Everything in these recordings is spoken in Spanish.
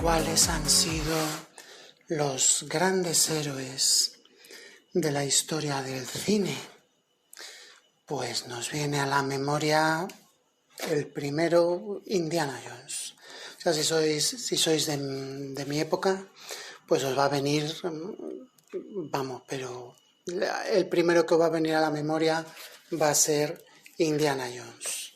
cuáles han sido los grandes héroes de la historia del cine. Pues nos viene a la memoria el primero, Indiana Jones. O sea, si sois de mi época, pues os va a venir, pero el primero que os va a venir a la memoria va a ser Indiana Jones.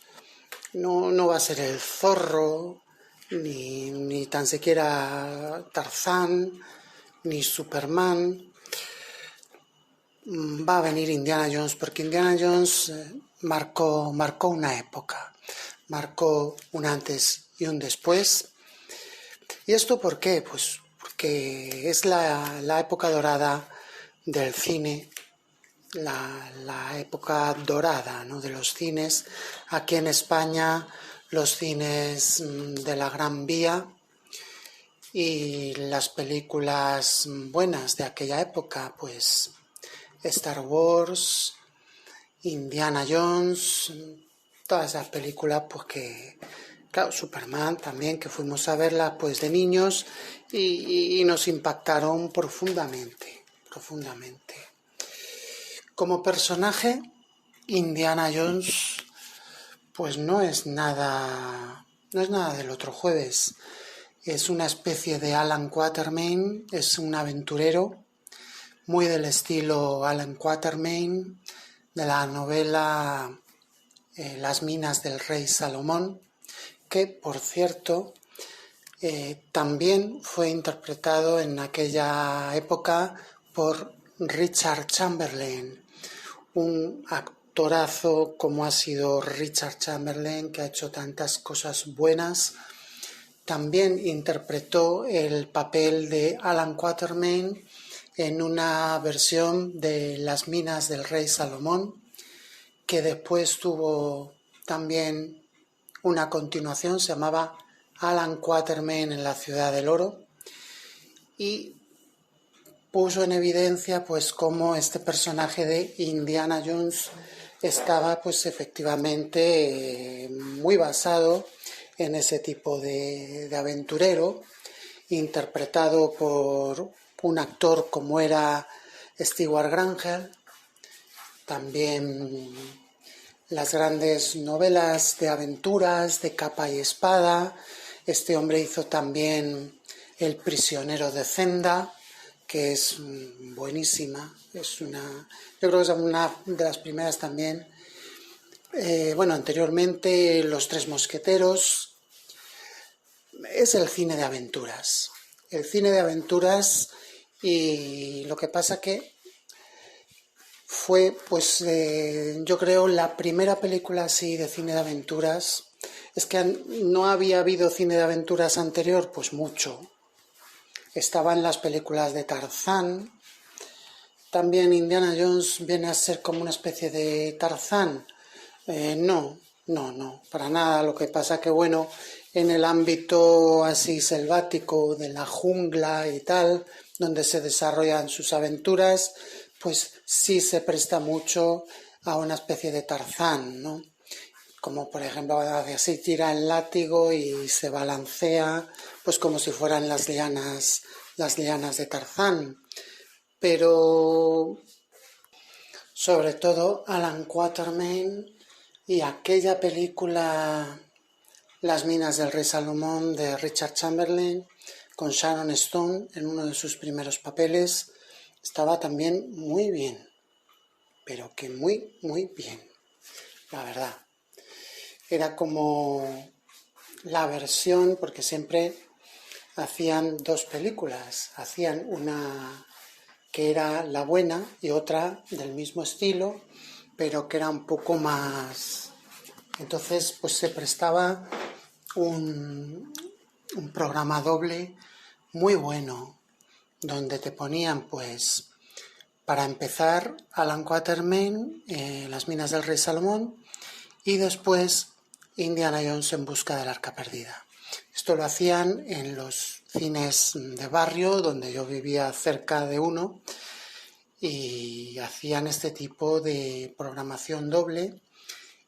No va a ser el Zorro, ni tan siquiera Tarzán, ni Superman. Va a venir Indiana Jones, porque Indiana Jones marcó una época, marcó un antes y un después. ¿Y esto por qué? Pues porque es la época dorada del cine, la época dorada, ¿no?, de los cines. Aquí en España, los cines de la Gran Vía y las películas buenas de aquella época, pues Star Wars, Indiana Jones, todas esas películas, pues que, claro, Superman también, que fuimos a verla pues de niños y nos impactaron profundamente. Como personaje, Indiana Jones pues no es nada del otro jueves. Es una especie de Alan Quatermain, es un aventurero muy del estilo Alan Quatermain, de la novela Las minas del rey Salomón, que, por cierto, también fue interpretado en aquella época por Richard Chamberlain, un actorazo como ha sido Richard Chamberlain, que ha hecho tantas cosas buenas. También interpretó el papel de Alan Quatermain en una versión de Las minas del rey Salomón, que después tuvo también una continuación, se llamaba Alan Quatermain en la ciudad del oro, y puso en evidencia pues cómo este personaje de Indiana Jones estaba pues efectivamente muy basado en ese tipo de aventurero, interpretado por un actor como era Stewart Granger. También las grandes novelas de aventuras de capa y espada. Este hombre hizo también El prisionero de Zenda, que es buenísima. Yo creo que es una de las primeras también. Anteriormente Los tres mosqueteros. Es el cine de aventuras. Y lo que pasa que fue, pues, yo creo, la primera película así de cine de aventuras. Es que no había habido cine de aventuras anterior, pues mucho. Estaban las películas de Tarzán. También Indiana Jones viene a ser como una especie de Tarzán. No, para nada. Lo que pasa que, bueno, en el ámbito así selvático de la jungla y tal, donde se desarrollan sus aventuras, pues sí se presta mucho a una especie de Tarzán, ¿no? Como por ejemplo, así tira el látigo y se balancea, pues como si fueran las lianas de Tarzán. Pero sobre todo Alan Quatermain y aquella película Las minas del rey Salomón de Richard Chamberlain, con Sharon Stone en uno de sus primeros papeles, estaba también muy bien, pero que muy, muy bien, la verdad. Era como la versión, porque siempre hacían dos películas, hacían una que era la buena y otra del mismo estilo, pero que era un poco más. Entonces, pues se prestaba un programa doble muy bueno, donde te ponían, pues, para empezar, Alan Quatermain, Las minas del rey Salomón, y después Indiana Jones en busca del arca perdida. Esto lo hacían en los cines de barrio, donde yo vivía cerca de uno, y hacían este tipo de programación doble,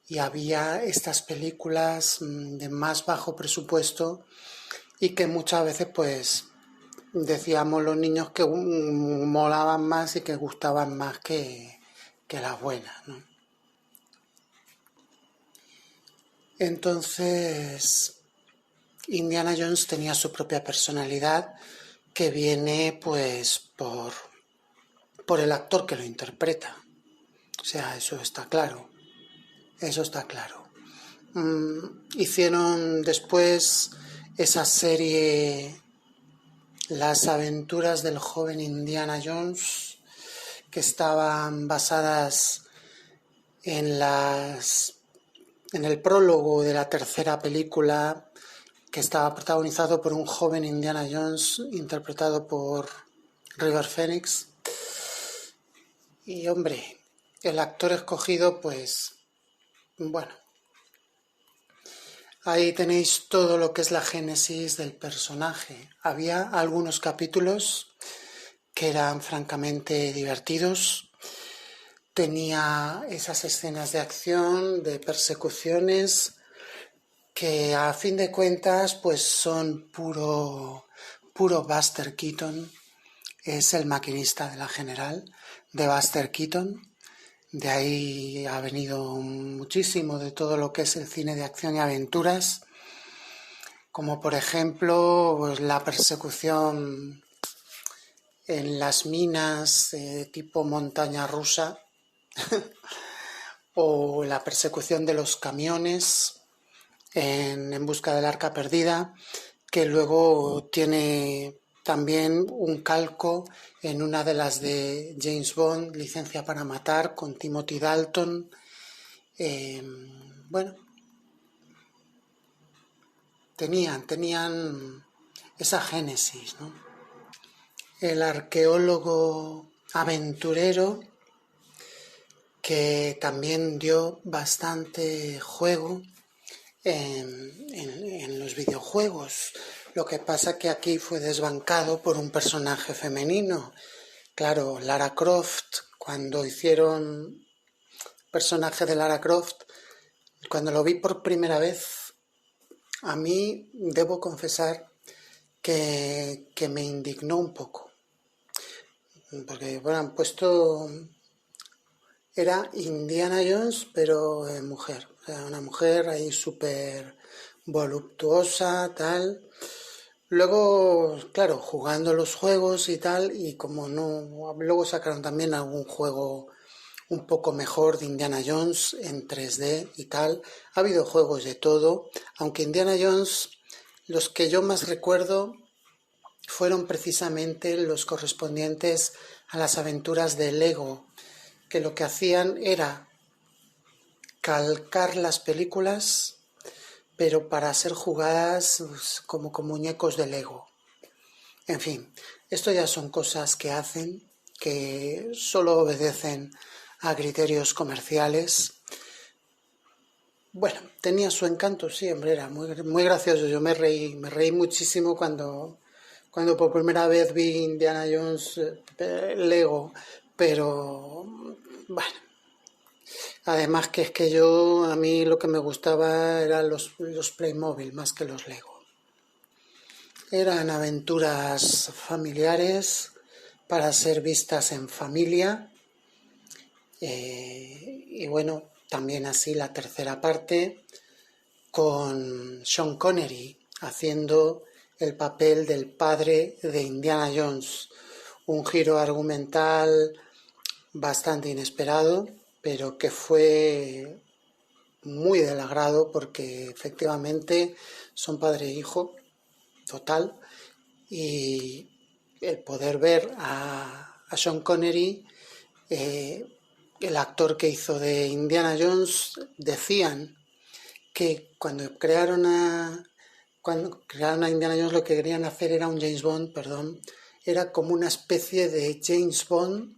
y había estas películas de más bajo presupuesto y que muchas veces pues decíamos los niños que molaban más y que gustaban más que las buenas, ¿no? Entonces, Indiana Jones tenía su propia personalidad que viene pues por el actor que lo interpreta. O sea, eso está claro. Eso está claro. Hicieron después esa serie Las aventuras del joven Indiana Jones, que estaban basadas en el prólogo de la tercera película, que estaba protagonizado por un joven Indiana Jones interpretado por River Phoenix. Y hombre, el actor escogido, pues, bueno, ahí tenéis todo lo que es la génesis del personaje. Había algunos capítulos que eran francamente divertidos. Tenía esas escenas de acción, de persecuciones, que a fin de cuentas pues son puro Buster Keaton. Es el maquinista de la General, de Buster Keaton. De ahí ha venido muchísimo de todo lo que es el cine de acción y aventuras, como por ejemplo pues, la persecución en las minas tipo montaña rusa o la persecución de los camiones en busca del arca perdida, que luego tiene también un calco en una de las de James Bond, Licencia para matar, con Timothy Dalton. Bueno, tenían esa génesis, ¿no? El arqueólogo aventurero que también dio bastante juego en los videojuegos. Lo que pasa que aquí fue desbancado por un personaje femenino. Claro, Lara Croft, cuando hicieron personaje de Lara Croft, cuando lo vi por primera vez, a mí debo confesar que me indignó un poco. Porque, bueno, han puesto... Era Indiana Jones, pero mujer. O sea, una mujer ahí súper voluptuosa, tal. Luego, claro, jugando los juegos y tal, y como no... Luego sacaron también algún juego un poco mejor de Indiana Jones en 3D y tal. Ha habido juegos de todo, aunque Indiana Jones, los que yo más recuerdo fueron precisamente los correspondientes a las aventuras de Lego, que lo que hacían era calcar las películas, pero para ser jugadas pues, como con muñecos de Lego. En fin, esto ya son cosas que hacen, que solo obedecen a criterios comerciales. Bueno, tenía su encanto, sí, hombre, era muy gracioso. Yo me reí muchísimo cuando por primera vez vi Indiana Jones Lego, pero bueno, además que es que a mí lo que me gustaba eran los Playmobil más que los Lego. Eran aventuras familiares para ser vistas en familia. Y bueno, también así la tercera parte con Sean Connery haciendo el papel del padre de Indiana Jones. Un giro argumental bastante inesperado, pero que fue muy del agrado porque efectivamente son padre e hijo total, y el poder ver a Sean Connery, el actor que hizo de Indiana Jones, decían que cuando crearon a Indiana Jones lo que querían hacer era un James Bond, era como una especie de James Bond,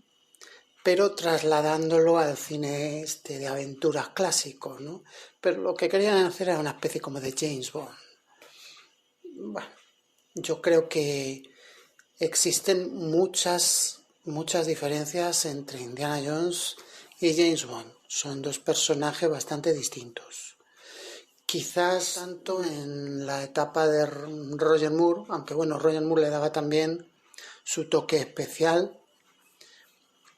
pero trasladándolo al cine de aventuras clásico, ¿no? Pero lo que querían hacer era una especie como de James Bond. Bueno, yo creo que existen muchas diferencias entre Indiana Jones y James Bond. Son dos personajes bastante distintos. Quizás tanto en la etapa de Roger Moore, aunque bueno, Roger Moore le daba también su toque especial.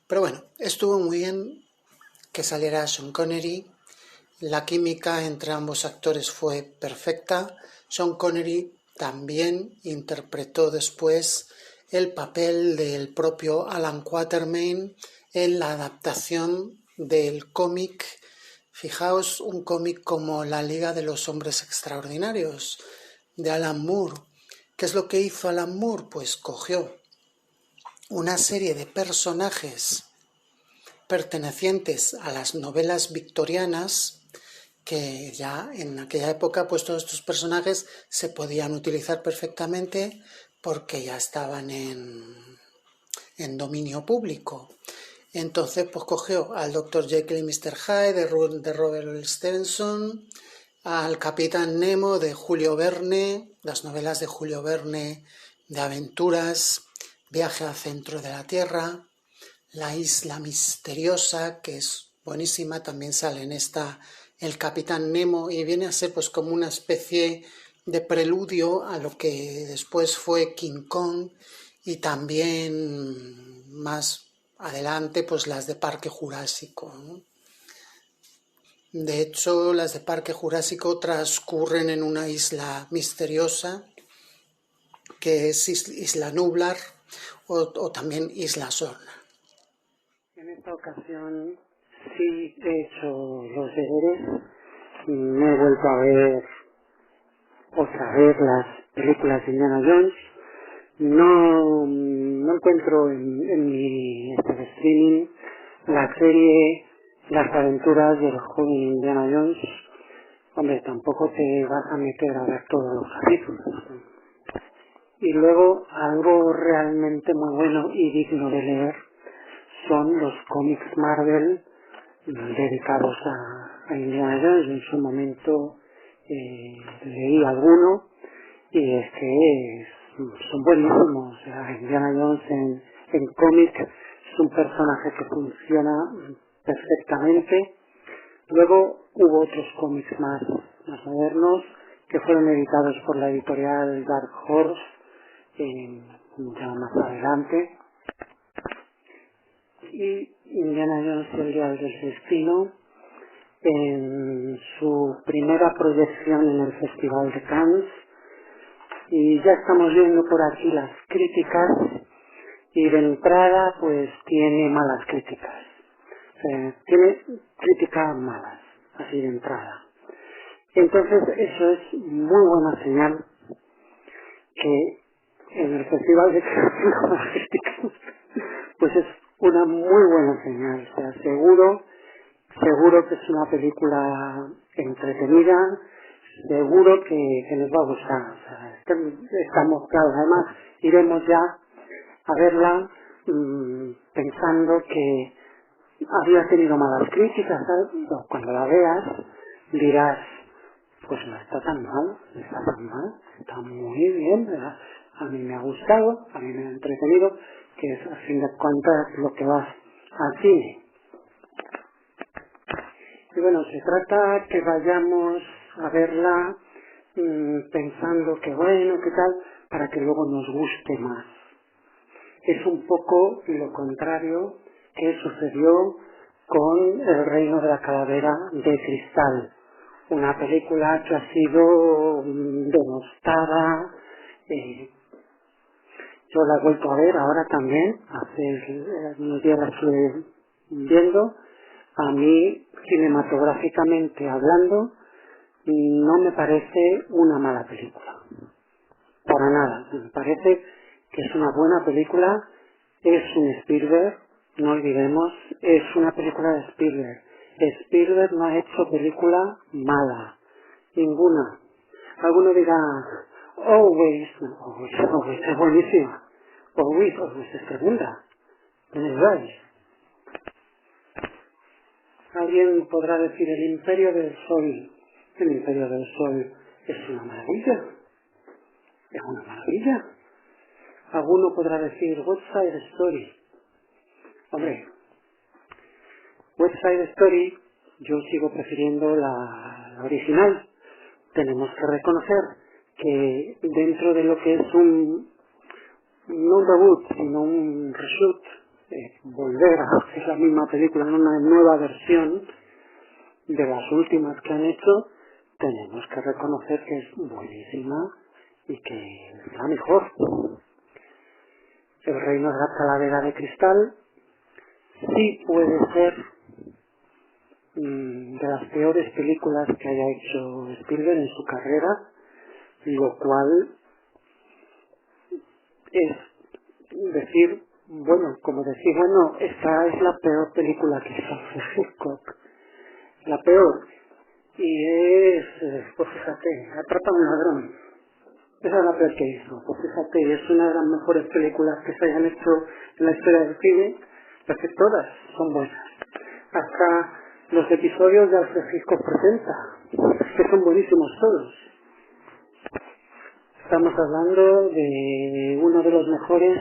Pero bueno, estuvo muy bien que saliera Sean Connery. La química entre ambos actores fue perfecta. Sean Connery también interpretó después el papel del propio Alan Quatermain en la adaptación del cómic. Fijaos, un cómic como La Liga de los Hombres Extraordinarios de Alan Moore. ¿Qué es lo que hizo Alan Moore? Pues cogió una serie de personajes pertenecientes a las novelas victorianas, que ya en aquella época pues todos estos personajes se podían utilizar perfectamente porque ya estaban en dominio público. Entonces pues cogió al Dr. Jekyll y Mr. Hyde de Robert Stevenson, al Capitán Nemo de Julio Verne, las novelas de Julio Verne de aventuras, Viaje al centro de la Tierra, La isla misteriosa, que es buenísima, también sale en esta el Capitán Nemo y viene a ser pues como una especie de preludio a lo que después fue King Kong, y también más adelante pues las de Parque Jurásico, ¿no? De hecho, las de Parque Jurásico transcurren en una isla misteriosa que es Isla Nublar o también Isla Sorna. En esta ocasión sí he hecho los deberes, me he vuelto a ver otra vez las películas de Indiana Jones. No encuentro en mi streaming la serie Las aventuras del joven Indiana Jones. Hombre, tampoco te vas a meter a ver todos los capítulos. Y luego algo realmente muy bueno y digno de leer son los cómics Marvel dedicados a Indiana Jones. En su momento leí alguno y es que son buenísimos. O sea, Indiana Jones en cómic es un personaje que funciona perfectamente. Luego hubo otros cómics más modernos que fueron editados por la editorial Dark Horse ya más adelante. Y Indiana Jones y el Dial del Destino, en su primera proyección en el Festival de Cannes, y ya estamos viendo por aquí las críticas, y de entrada pues tiene malas críticas, tiene críticas malas, así de entrada. Entonces eso es muy buena señal que en el Festival de Cannes tenga malas críticas, pues es una muy buena señal. O sea, seguro que es una película entretenida, seguro que nos va a gustar. O sea, estamos claros. Además, iremos ya a verla pensando que había tenido malas críticas, ¿sabes? Cuando la veas dirás, pues no está tan mal, no está tan mal, está muy bien, ¿verdad? A mí me ha gustado, a mí me ha entretenido, que es a fin de cuentas lo que vas al cine. Y bueno, se trata que vayamos a verla pensando que bueno, que tal, para que luego nos guste más. Es un poco lo contrario que sucedió con El reino de la calavera de cristal, una película que ha sido denostada. Yo la he vuelto a ver ahora también, hace unos días la estuve viendo. A mí, cinematográficamente hablando, no me parece una mala película. Para nada. Me parece que es una buena película. Es un Spielberg, no olvidemos, es una película de Spielberg. Spielberg no ha hecho película mala. Ninguna. Alguno dirá, Always es buenísima. Always es tremenda. Tenéis right. Alguien podrá decir El Imperio del Sol. El Imperio del Sol es una maravilla. Es una maravilla. Alguno podrá decir West Side Story. Hombre, West Side Story yo sigo prefiriendo la original, tenemos que reconocer que dentro de lo que es no un reboot, sino un reshoot, volver a hacer la misma película en una nueva versión de las últimas que han hecho, tenemos que reconocer que es buenísima y que es la mejor. El reino de la calavera de cristal sí puede ser de las peores películas que haya hecho Spielberg en su carrera, lo cual es decir, esta es la peor película que hizo Hitchcock, la peor, y es, pues fíjate, Atrapa a un ladrón, esa es la peor que hizo, pues fíjate, es una de las mejores películas que se hayan hecho en la historia del cine, porque todas son buenas, hasta los episodios de Alfred Hitchcock presenta, que son buenísimos todos. Estamos hablando de uno de los mejores,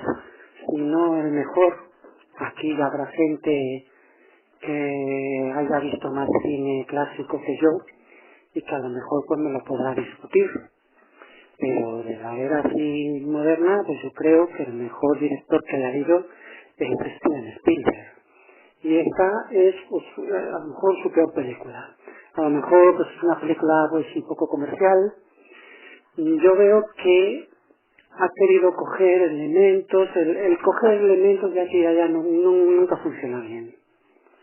si no el mejor. Aquí habrá gente que haya visto más cine clásico que yo y que a lo mejor pues me lo podrá discutir. Pero de la era así moderna, pues yo creo que el mejor director que ha habido es Steven Spielberg. Y esta es pues, a lo mejor su peor película. A lo mejor pues, es una película pues un poco comercial. Yo veo que ha querido coger elementos, el coger elementos de aquí y allá nunca funciona bien,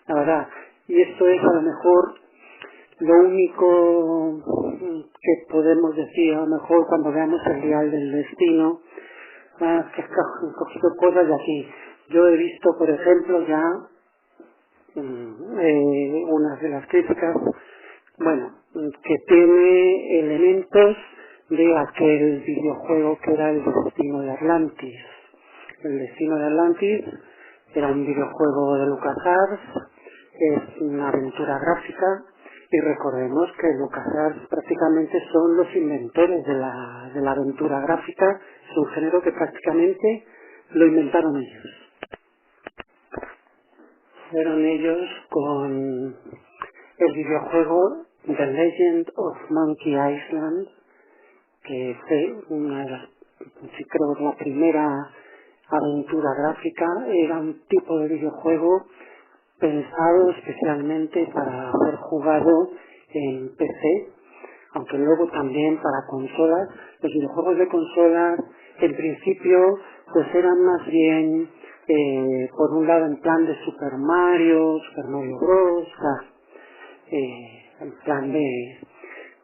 la verdad. Y esto es a lo mejor lo único que podemos decir, a lo mejor cuando veamos el dial del destino, que han cogido cosas de aquí. Yo he visto, por ejemplo, ya unas de las críticas, que tiene elementos de aquel videojuego que era el Destino de Atlantis. El Destino de Atlantis era un videojuego de LucasArts, es una aventura gráfica, y recordemos que LucasArts prácticamente son los inventores de la aventura gráfica, es un género que prácticamente lo inventaron ellos. Fueron ellos con el videojuego The Legend of Monkey Island, que fue creo que la primera aventura gráfica. Era un tipo de videojuego pensado especialmente para ser jugado en PC, aunque luego también para consolas. Los videojuegos de consolas en principio pues eran más bien por un lado en plan de Super Mario Bros, en plan de...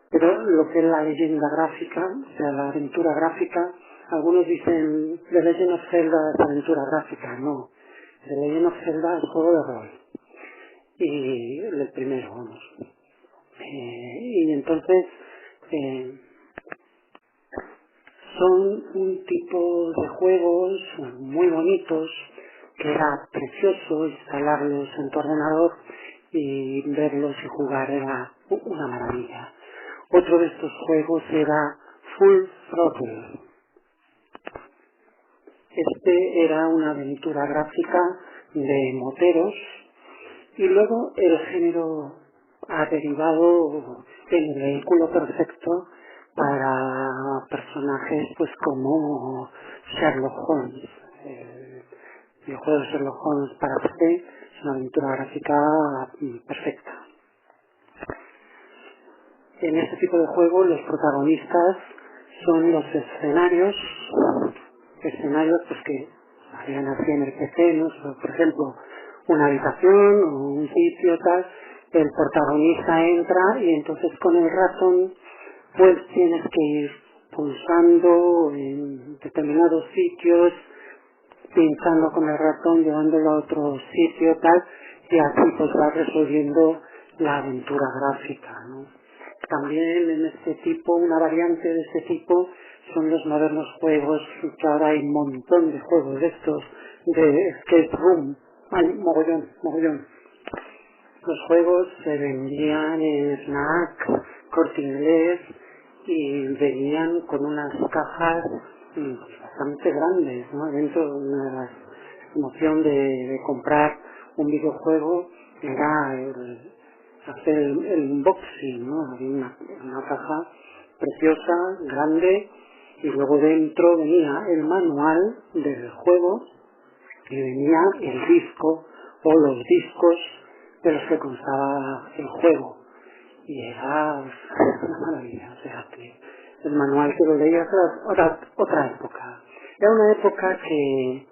Pero lo que es la leyenda gráfica, o sea, la aventura gráfica, algunos dicen The Legend of Zelda es aventura gráfica, no. The Legend of Zelda es juego de rol. Y el primero, vamos. Y entonces son un tipo de juegos muy bonitos, que era precioso instalarlos en tu ordenador y verlos y jugar era una maravilla. Otro de estos juegos era Full Throttle. Este era una aventura gráfica de moteros, y luego el género ha derivado en el vehículo perfecto para personajes pues como Sherlock Holmes. El videojuego de Sherlock Holmes para PC es una aventura gráfica perfecta. En este tipo de juego los protagonistas son los escenarios pues que habían así en el PC, ¿no? Por ejemplo, una habitación o un sitio tal, el protagonista entra y entonces con el ratón pues tienes que ir pulsando en determinados sitios, pinchando con el ratón, llevándolo a otro sitio tal, y así pues vas resolviendo la aventura gráfica, ¿no? También en este tipo, una variante de este tipo son los modernos juegos, que ahora hay un montón de juegos de estos, de escape room, hay mogollón. Los juegos se vendían en Snack, Corte Inglés, y venían con unas cajas bastante grandes, ¿no? Dentro de una de las emoción de comprar un videojuego era hacer el unboxing, ¿no? Había una caja preciosa, grande, y luego dentro venía el manual del juego y venía el disco o los discos de los que constaba el juego. Y era una maravilla, o sea, que el manual que lo leías era otra época. Era una época que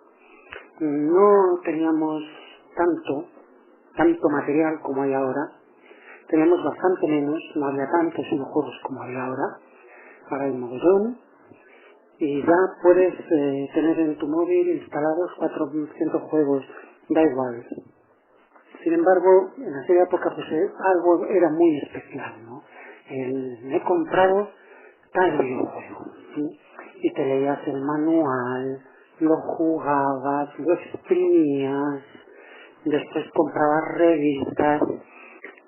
no teníamos tanto material como hay ahora. Teníamos bastante menos, no había tantos videojuegos como hay ahora. Ahora hay mogollón. Y ya puedes tener en tu móvil instalados 400 juegos, da igual. Sin embargo, en aquella época pues algo era muy especial, ¿no? Me he comprado tal videojuego, ¿sí? Y te leías el manual, lo jugabas, lo exprimías, después comprabas revistas.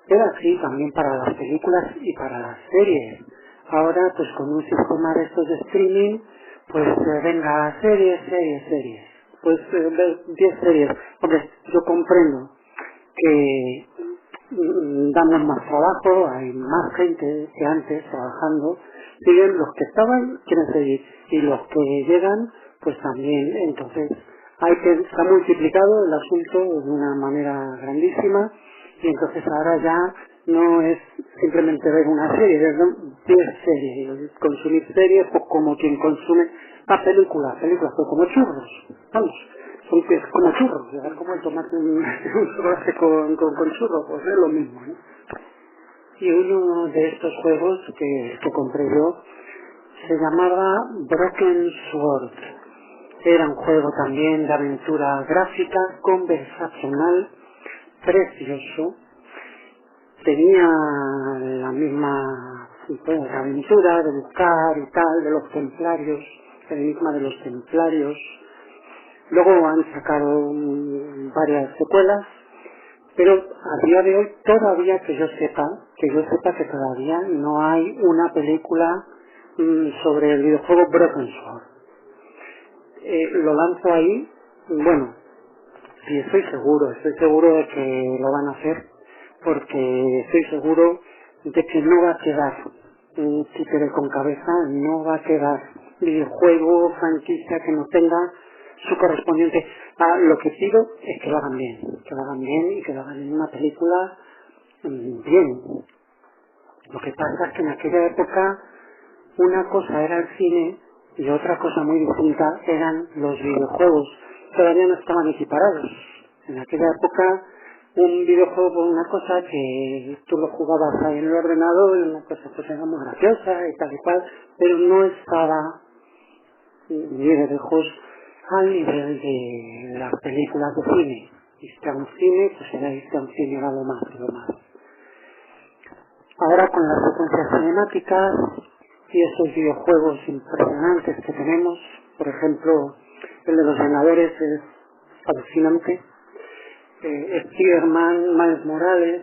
Era así también para las películas y para las series. Ahora, pues con un sistema de estos de streaming, pues venga, series. Pues ver 10 series. Hombre, yo comprendo que damos más trabajo, hay más gente que antes trabajando, y bien, los que estaban quieren seguir, y los que llegan, pues también. Entonces, se ha multiplicado el asunto de una manera grandísima, y entonces ahora ya no es simplemente ver una serie, es 10 series, consumir series pues como quien consume películas, pues como churros, vamos, es como churros, es como el tomate un chocolate con churros, pues es lo mismo, ¿no? Y uno de estos juegos que compré yo se llamaba Broken Sword. Era un juego también de aventura gráfica, conversacional, precioso. Tenía la misma aventura de buscar y tal, de los templarios, el enigma de los templarios. Luego han sacado varias secuelas, pero a día de hoy todavía que yo sepa que todavía no hay una película sobre el videojuego Broken Sword. Lo lanzo ahí, bueno, y estoy seguro de que lo van a hacer, porque estoy seguro de que no va a quedar un títere con cabeza, no va a quedar videojuego, franquicia que no tenga su correspondiente. Lo que pido es que lo hagan bien y que lo hagan en una película bien. Lo que pasa es que en aquella época una cosa era el cine y otra cosa muy distinta eran los videojuegos. Todavía no estaban equiparados. En aquella época un videojuego por una cosa que tú lo jugabas ahí en el ordenador y una cosa pues era muy graciosa y tal y cual, pero no estaba ni de lejos al nivel de las películas de cine. Irte a un cine, pues era irte a un cine, era lo más. Ahora con las secuencias cinemáticas y esos videojuegos impresionantes que tenemos, por ejemplo, el de los Vengadores es alucinante. Spider-Man, Miles Morales,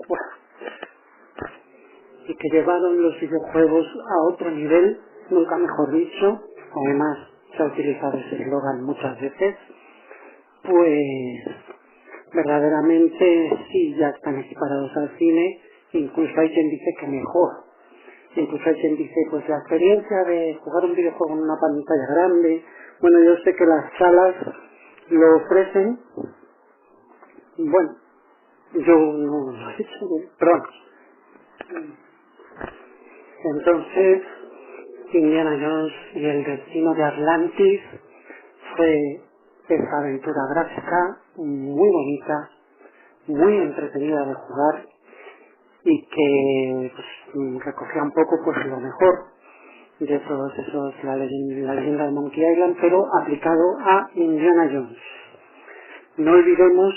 y que llevaron los videojuegos a otro nivel, nunca mejor dicho. Además se ha utilizado ese eslogan muchas veces, pues verdaderamente sí ya están equiparados al cine. Incluso hay quien dice que mejor, incluso hay quien dice pues la experiencia de jugar un videojuego en una pantalla grande. Bueno, yo sé que las salas lo ofrecen. Bueno, yo no lo he hecho, pero vamos. Entonces, Indiana Jones y el destino de Atlantis fue esa aventura gráfica muy bonita, muy entretenida de jugar y que pues, recogía un poco pues lo mejor de todos esos, la leyenda de Monkey Island, pero aplicado a Indiana Jones. No olvidemos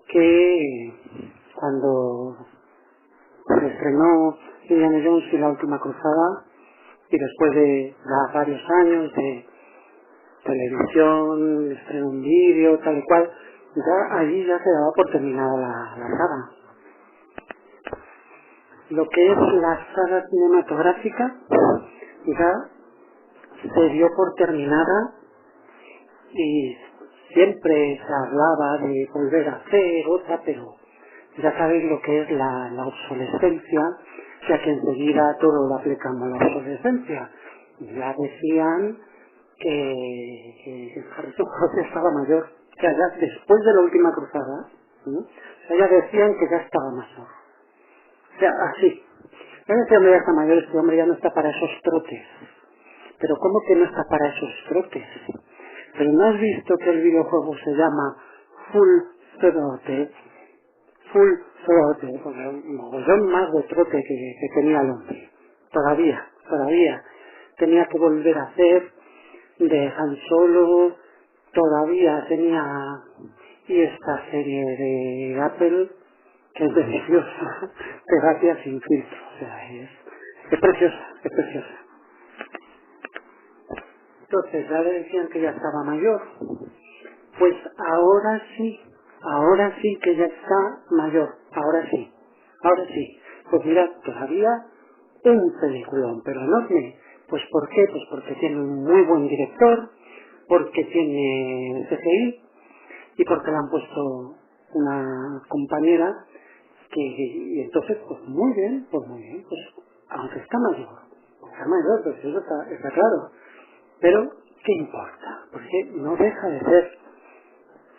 que cuando se estrenó Indiana Jones y la última cruzada, y después de varios años de televisión, estreno en vídeo, tal y cual, ya allí ya se daba por terminada la saga. Lo que es la saga cinematográfica ya se dio por terminada y siempre se hablaba de volver a hacer otra, pero ya sabéis lo que es la obsolescencia, o sea que enseguida todo lo aplicamos a la adolescencia. Ya decían que Harrison Ford estaba mayor, o sea, ya después de la última cruzada, ¿no? O sea, ya decían que ya estaba mayor. O sea, así. Este hombre ya está mayor, este hombre ya no está para esos trotes. Pero ¿cómo que no está para esos trotes? Pero ¿no has visto que el videojuego se llama Full Throttle? Full Throttle, pues un mogollón más de trote que tenía el hombre. Todavía. Tenía que volver a hacer de Han Solo, todavía tenía, y esta serie de Apple, que es deliciosa, terapia sin filtro, o sea, es preciosa, es preciosa. Entonces, ya le decían que ya estaba mayor, pues ahora sí que ya está mayor, ahora sí, pues mira, todavía un peliculón, pero enorme. Pues ¿por qué? Pues porque tiene un muy buen director, porque tiene CGI y porque le han puesto una compañera y entonces pues muy bien, pues aunque está mayor, pues eso está claro, pero ¿qué importa? Porque no deja de ser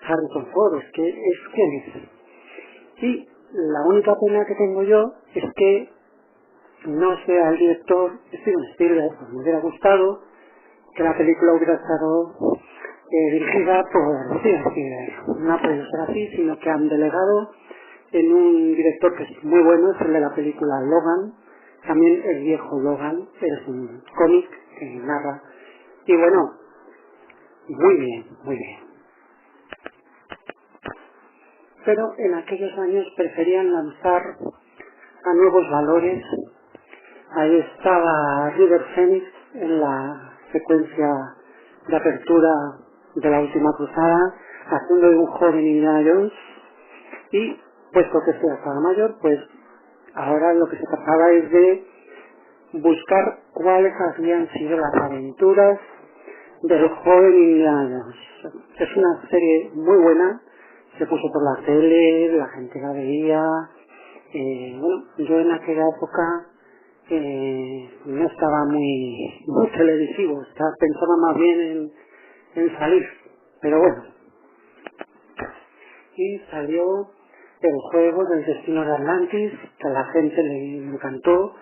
Harrison Ford, es quien es. Y la única pena que tengo yo es que no sea el director Steven Spielberg, pues me hubiera gustado que la película hubiera estado dirigida por Steven Spielberg. No ha podido ser así, sino que han delegado en un director que es muy bueno, es el de la película Logan, también el viejo Logan, es un cómic que narra, y bueno, muy bien. Pero en aquellos años preferían lanzar a nuevos valores. Ahí estaba River Phoenix en la secuencia de apertura de la última cruzada, haciendo de un joven Indiana Jones, y puesto que ya estaba mayor, pues ahora lo que se trataba es de buscar cuáles habían sido las aventuras del joven Indiana Jones. Es una serie muy buena, se puso por la tele, la gente la veía, bueno, yo en aquella época no estaba muy televisivo, pensaba más bien en salir, pero bueno. Y salió el juego del destino de Atlantis, que a la gente le encantó.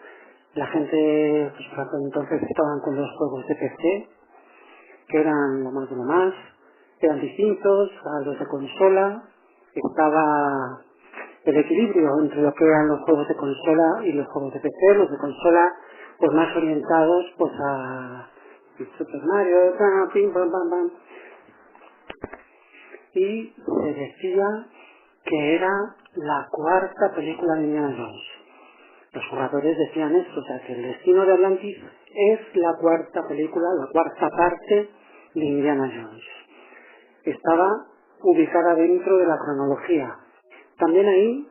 La gente, pues por entonces estaban con los juegos de PC, que eran lo más de lo más, eran distintos a los de consola, estaba el equilibrio entre lo que eran los juegos de consola y los juegos de PC, los de consola pues más orientados pues a Super Mario, pim, pam, pam, pam. Y se decía que era la cuarta película de Indiana Jones. Los jugadores decían esto, o sea que el destino de Atlantis es la cuarta película, la cuarta parte de Indiana Jones. Estaba ubicada dentro de la cronología. También ahí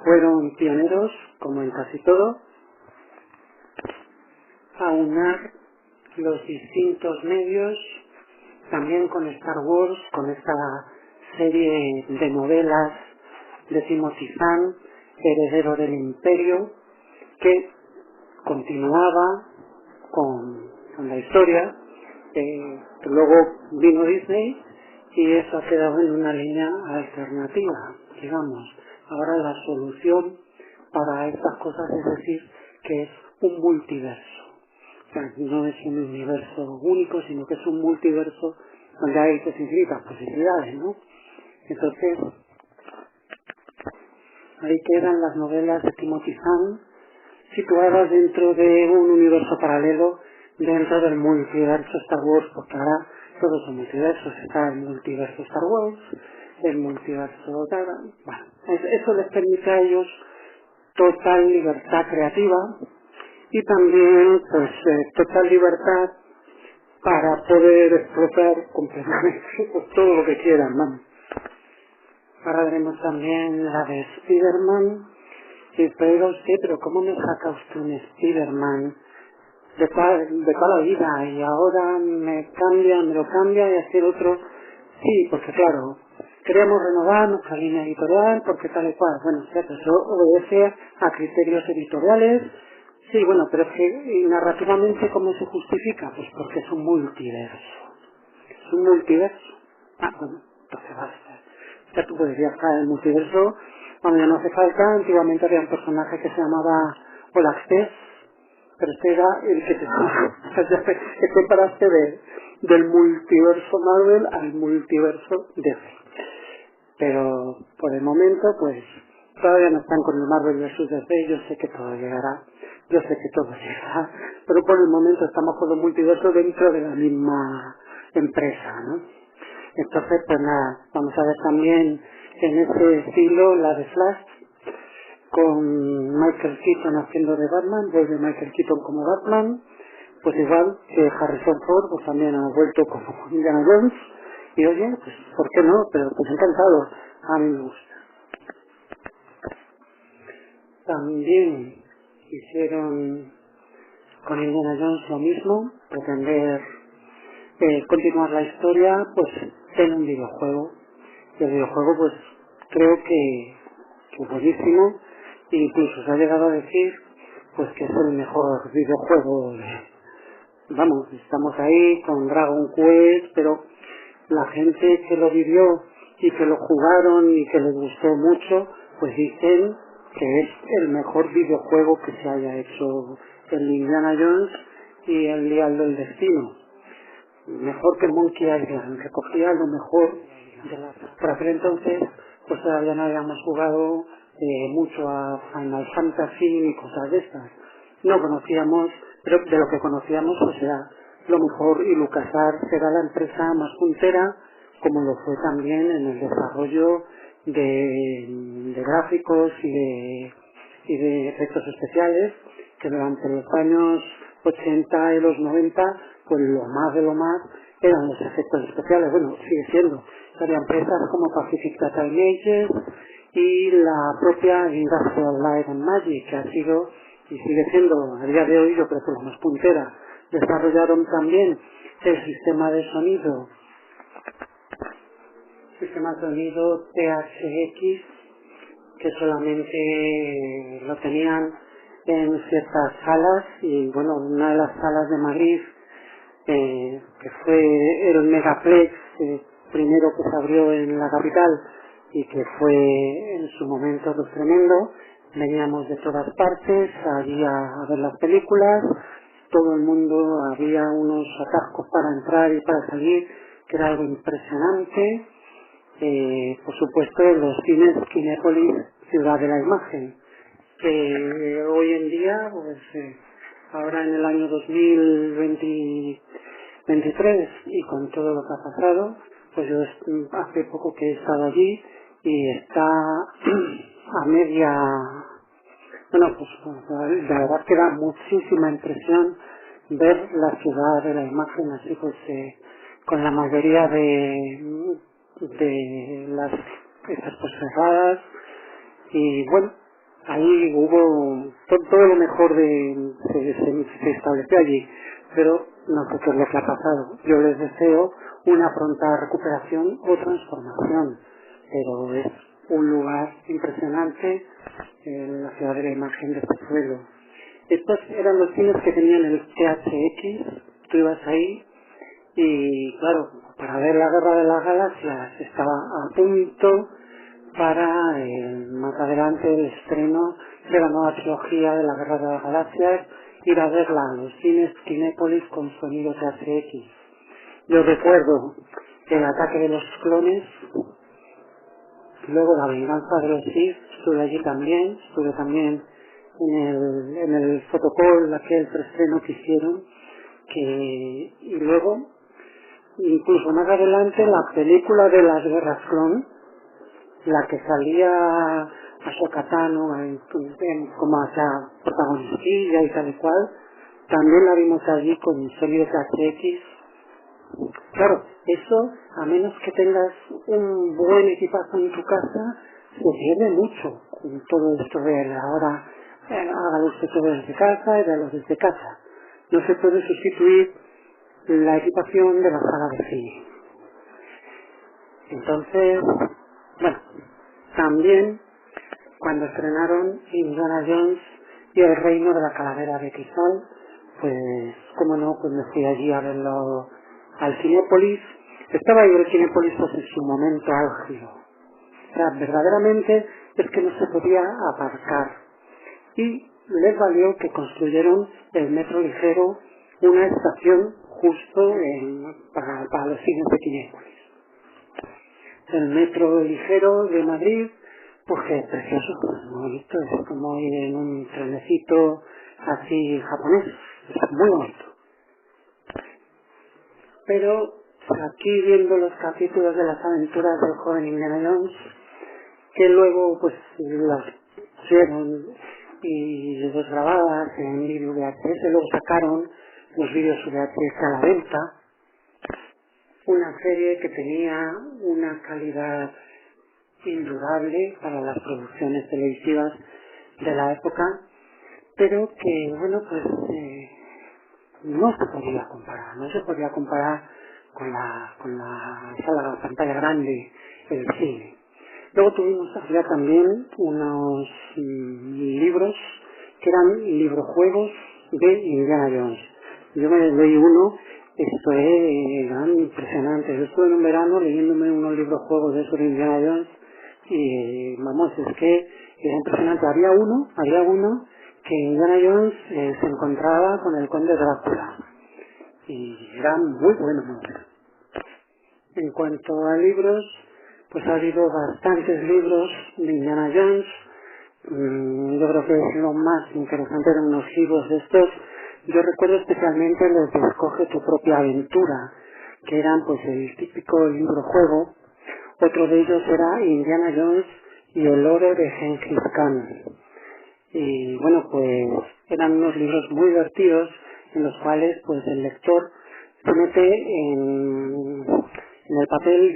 fueron pioneros, como en casi todo, a unar los distintos medios, también con Star Wars, con esta serie de novelas de Timothy Zahn, Heredero del Imperio, que continuaba con la historia, que luego vino Disney y eso ha quedado en una línea alternativa, digamos. Ahora la solución para estas cosas es decir que es un multiverso. O sea, no es un universo único, sino que es un multiverso donde hay pues infinitas posibilidades, ¿no? Entonces, ahí quedan las novelas de Timothy Zahn, situadas dentro de un universo paralelo, dentro del multiverso Star Wars, porque ahora todos son multiversos, está el multiverso Star Wars, el multiverso... Bueno, eso les permite a ellos total libertad creativa y también pues total libertad para poder explotar completamente pues, todo lo que quieran, ¿no? Ahora veremos también la de Spider-Man. Sí, pero ¿cómo me saca usted un Spider-Man de toda la vida y ahora me lo cambia y hace otro? Sí, porque claro, queremos renovar nuestra línea editorial porque tal y cual. Bueno, cierto, eso obedece a criterios editoriales. Sí, bueno, pero es que narrativamente, ¿cómo se justifica? Pues porque es un multiverso. Es un multiverso. Ah, bueno, entonces basta. O sea, tú puedes viajar en el multiverso cuando ya no hace falta. Antiguamente había un personaje que se llamaba Olaxtes, pero este era el que te paraste del multiverso Marvel al multiverso DC. Pero por el momento, pues todavía no están con el Marvel vs DC. Yo sé que todo llegará, pero por el momento estamos con los multiversos dentro de la misma empresa, ¿no? Entonces, pues nada, vamos a ver también en ese estilo la de Flash, con Michael Keaton haciendo de Batman. Vuelve Michael Keaton como Batman, pues igual que Harrison Ford, pues también ha vuelto como Indiana Jones. Y oye, pues ¿por qué no? Pero pues encantado, a mí me gusta. También hicieron con Indiana Jones lo mismo, pretender continuar la historia pues en un videojuego. Y el videojuego pues creo que buenísimo, e incluso se ha llegado a decir pues que es el mejor videojuego vamos, estamos ahí con Dragon Quest, pero la gente que lo vivió y que lo jugaron y que les gustó mucho, pues dicen que es el mejor videojuego que se haya hecho, el Indiana Jones y el Dial del Destino. Mejor que Monkey Island, que cogía lo mejor de la... Por aquel entonces, pues todavía no habíamos jugado mucho a Final Fantasy ni cosas de estas. No conocíamos, pero de lo que conocíamos pues era lo mejor, y LucasArts era la empresa más puntera, como lo fue también en el desarrollo de gráficos y de efectos especiales, que durante los años 80 y los 90, pues lo más de lo más eran los efectos especiales. Bueno, sigue siendo. Había empresas como Pacific Data Images y la propia Industrial Light and Magic, que ha sido y sigue siendo a día de hoy, yo creo que la más puntera. Desarrollaron también el sistema de sonido THX, que solamente lo tenían en ciertas salas, y bueno, una de las salas de Madrid, que fue el Megaplex, primero que se abrió en la capital y que fue en su momento pues tremendo. Veníamos de todas partes allí a ver las películas, todo el mundo, había unos atascos para entrar y para salir, que era algo impresionante. Por supuesto, los cines Kinépolis, Ciudad de la Imagen, que hoy en día, pues ahora en el año 2023 y con todo lo que ha pasado, pues yo hace poco que he estado allí y está a media... Bueno, pues la verdad que da muchísima impresión ver la Ciudad de la Imagen así, pues con la mayoría de las estas pues cerradas, y bueno, ahí hubo todo lo mejor se estableció allí, pero no sé qué es lo que ha pasado. Yo les deseo una pronta recuperación o transformación, pero es un lugar impresionante, la Ciudad de la Imagen de este pueblo. Estos eran los cines que tenían el THX, tú ibas ahí y claro, para ver la Guerra de las Galaxias estaba a punto para más adelante el estreno de la nueva trilogía de la Guerra de las Galaxias, ir a verla a los cines Kinépolis con sonido THX. Yo recuerdo el Ataque de los Clones, luego La Venganza de los Sith, estuve también en el fotocall, aquel preestreno que hicieron, y luego incluso más adelante la película de las Guerras Clon, la que salía Ahsoka Tano como hacia protagonistilla y tal y cual, también la vimos allí con sonido THX. Claro, eso, a menos que tengas un buen equipazo en tu casa, se pierde mucho en todo esto de ahora hágalo usted todo desde casa y véalo desde casa. No se puede sustituir la equipación de la sala de cine. Entonces, Bueno, también cuando estrenaron Indiana Jones y el reino de la calavera de cristal, pues, cómo no, pues me fui allí a verlo al Cinépolis. Estaba ahí el Cinépolis pues en su momento álgido. O sea, verdaderamente es que no se podía aparcar. Y les valió que construyeron el metro ligero, una estación justo para los cines de Cinépolis. El metro ligero de Madrid, pues que es precioso, muy bonito, es como ir en un trenecito así japonés, es muy bonito. Pero aquí viendo los capítulos de las aventuras del joven Indiana Jones, que luego pues las pusieron y los grabadas en vídeo VHS, luego sacaron los vídeos VHS a la venta, una serie que tenía una calidad indudable para las producciones televisivas de la época, pero que, bueno, pues no se podía comparar con la sala de pantalla grande, el cine. Luego tuvimos ya también unos libros que eran librojuegos de Indiana Jones. Yo me leí uno, esto eran impresionantes. Yo estuve en un verano leyéndome unos librojuegos de esos de Indiana Jones y vamos, es que era impresionante. Había uno que Indiana Jones se encontraba con el conde Drácula y era muy bueno, muy bueno. En cuanto a libros, pues ha habido bastantes libros de Indiana Jones. Yo creo que lo más interesante eran unos libros de estos. Yo recuerdo especialmente los de Escoge tu propia aventura, que eran pues el típico libro juego. Otro de ellos era Indiana Jones y el oro de Gengis Khan. Y bueno, pues eran unos libros muy divertidos en los cuales pues el lector se mete en el papel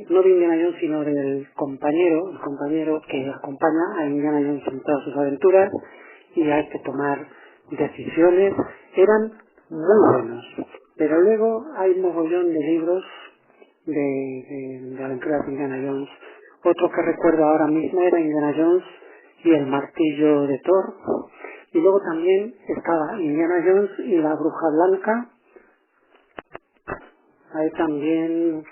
no de Indiana Jones, sino del compañero, el compañero que acompaña a Indiana Jones en todas sus aventuras, y hay que tomar decisiones. Eran muy buenos, pero luego hay un mogollón de libros de aventuras de Indiana Jones. Otro que recuerdo ahora mismo era Indiana Jones y el martillo de Thor, y luego también estaba Indiana Jones y la bruja blanca. Hay también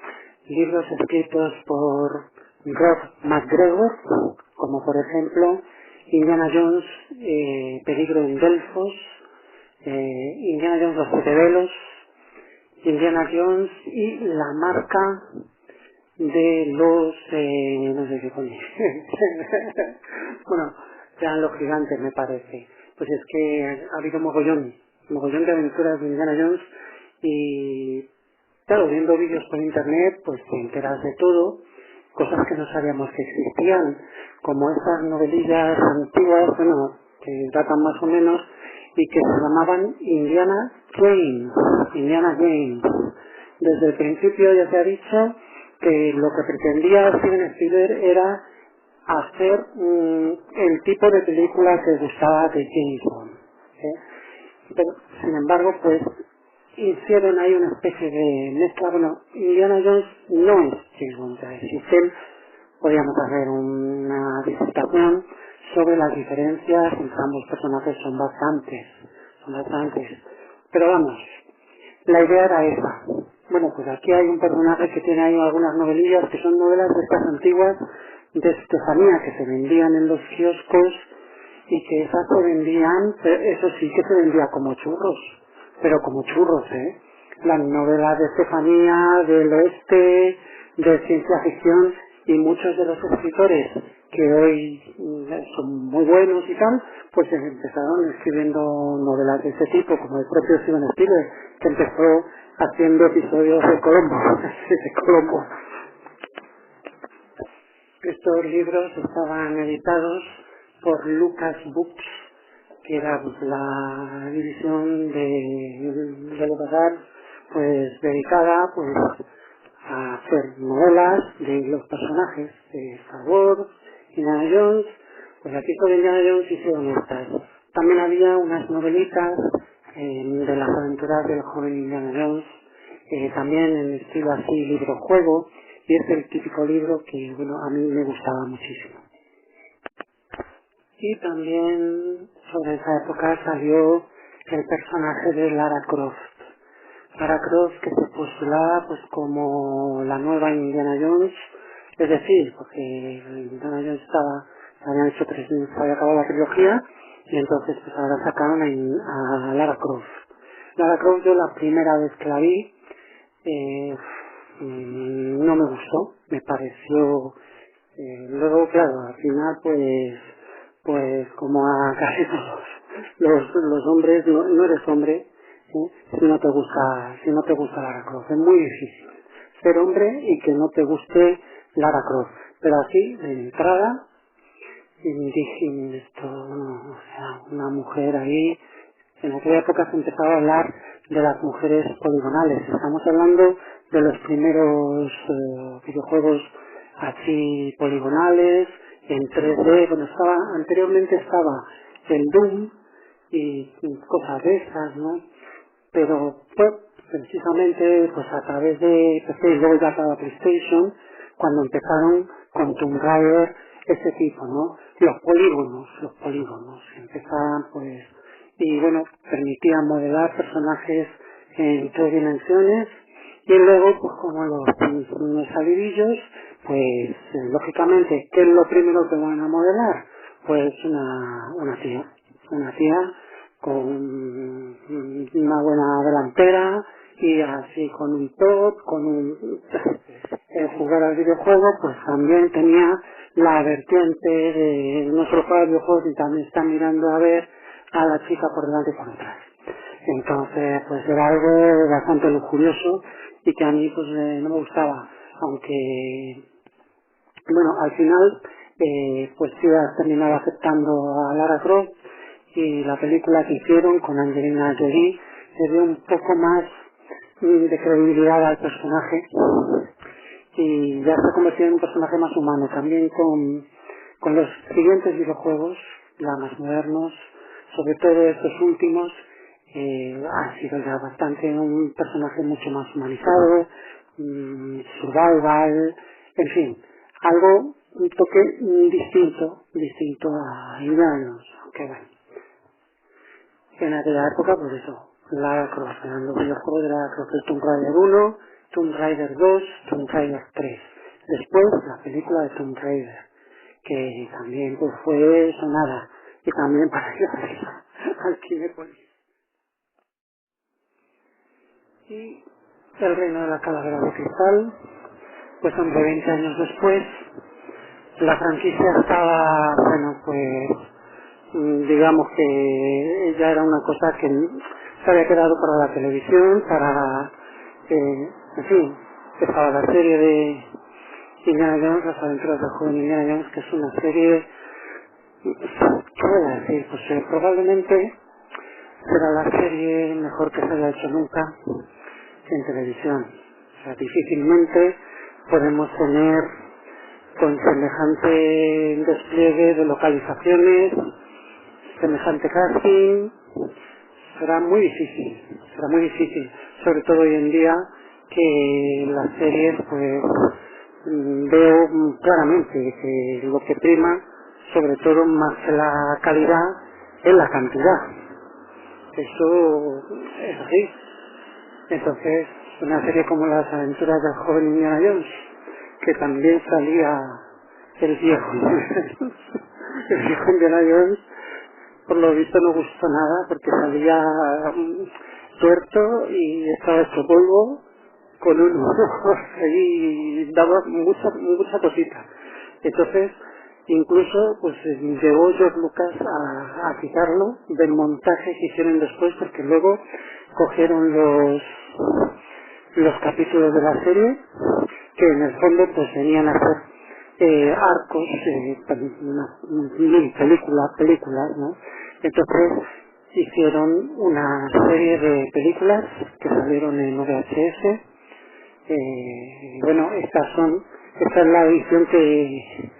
libros escritos por Rob McGregor, como por ejemplo Indiana Jones, Peligro en Delfos, Indiana Jones los siete velos, Indiana Jones y la marca de los no sé qué coño bueno, eran los gigantes, me parece. Pues es que ha habido mogollón de aventuras de Indiana Jones, y claro, viendo vídeos por internet pues te enteras de todo, cosas que no sabíamos que existían, como esas novelillas antiguas, bueno, que datan más o menos, y que se llamaban Indiana Jones. Desde el principio ya se ha dicho que lo que pretendía Steven Spielberg era hacer el tipo de película que gustaba de James Bond, Pero, sin embargo, pues hicieron ahí una especie de mezcla. Bueno, Indiana Jones no es James Bond, existen. Podríamos hacer una disertación sobre las diferencias entre ambos personajes, son bastantes. Pero vamos, la idea era esa. Bueno, pues aquí hay un personaje que tiene ahí algunas novelillas que son novelas de estas antiguas de Estefanía que se vendían en los kioscos, y que esas se vendían, eso sí que se vendía como churros, pero como churros, Las novelas de Estefanía, del oeste, de ciencia ficción, y muchos de los escritores que hoy son muy buenos y tal, pues empezaron escribiendo novelas de ese tipo, como el propio Steven Spielberg, que empezó haciendo episodios de Colombo. Estos libros estaban editados por Lucas Books, que era la división del bazar, pues dedicada pues a hacer novelas de los personajes de Star Wars, Indiana Jones. Pues aquí sobre Indiana Jones hicieron estas. También había unas novelitas de las aventuras del joven Indiana Jones, también en estilo así libro-juego, y es el típico libro que, bueno, a mí me gustaba muchísimo. Y también sobre esa época salió el personaje de Lara Croft. Lara Croft, que se postulaba pues como la nueva Indiana Jones, es decir, porque Indiana Jones habían hecho se había acabado la trilogía, y entonces pues ahora sacaron a Lara Croft. Lara Croft, yo la primera vez que la vi, no me gustó, me pareció, luego claro, al final pues como a casi todos los hombres, no eres hombre, si no te gusta Lara Croft. Es muy difícil ser hombre y que no te guste Lara Croft. Pero así, de entrada, dije, esto, no, o sea, una mujer ahí. En aquella época se empezaba a hablar de las mujeres poligonales. Estamos hablando de los primeros videojuegos así poligonales, en 3D. Bueno, anteriormente estaba el Doom y cosas de esas, ¿no? Pero fue precisamente pues a través de PC y luego ya para PlayStation cuando empezaron con Tomb Raider, ese tipo, ¿no? Los polígonos empezaban pues, y bueno, permitían modelar personajes en 3 dimensiones, y luego pues como los salidillos, pues lógicamente, ¿qué es lo primero que van a modelar? Pues una tía con una buena delantera y así con un top, jugar al videojuego, pues también tenía la vertiente de no solo jugar al videojuego, sino también está mirando a ver a la chica por delante y por detrás. Entonces, pues era algo bastante lujurioso y que a mí pues no me gustaba, aunque bueno, al final pues sí has terminado aceptando a Lara Croft, y la película que hicieron con Angelina Jolie le dio un poco más de credibilidad al personaje y ya se convirtió en un personaje más humano. También con los siguientes videojuegos, ya más modernos, sobre todo estos últimos, ha sido ya bastante un personaje mucho más humanizado, survival, en fin, un toque distinto a Indiana, aunque bueno. En aquella época, pues eso, Lara Croft, eran los videojuegos de Lara Croft, Tomb Raider 1, Tomb Raider 2, Tomb Raider 3. Después, la película de Tomb Raider, que también pues fue sonada, y también para ir al Cinépolis. Y El reino de la calavera de cristal, pues hombre, 20 años después, la franquicia estaba, bueno, pues digamos que ya era una cosa que se había quedado para la televisión, en fin, estaba la serie de Indiana Jones, las aventuras del joven Indiana Jones, que es una serie, ¿qué voy a decir? Pues probablemente será la serie mejor que se haya hecho nunca en televisión. O sea, difícilmente podemos tener con semejante despliegue de localizaciones, semejante casting, será muy difícil, sobre todo hoy en día que las series pues veo claramente que lo que prima, sobre todo más que la calidad, es la cantidad. Eso es así. Entonces, una serie como Las aventuras del joven Indiana Jones, que también salía el viejo Indiana Jones, por lo visto no gustó nada porque salía tuerto y estaba hecho polvo con un ojo y daba mucha cosita. Entonces, incluso pues llevó George Lucas a quitarlo del montaje que hicieron después, porque luego cogieron los capítulos de la serie que en el fondo pues venían a ser arcos, películas, ¿no? Entonces hicieron una serie de películas que salieron en VHS. Bueno, esta es la edición que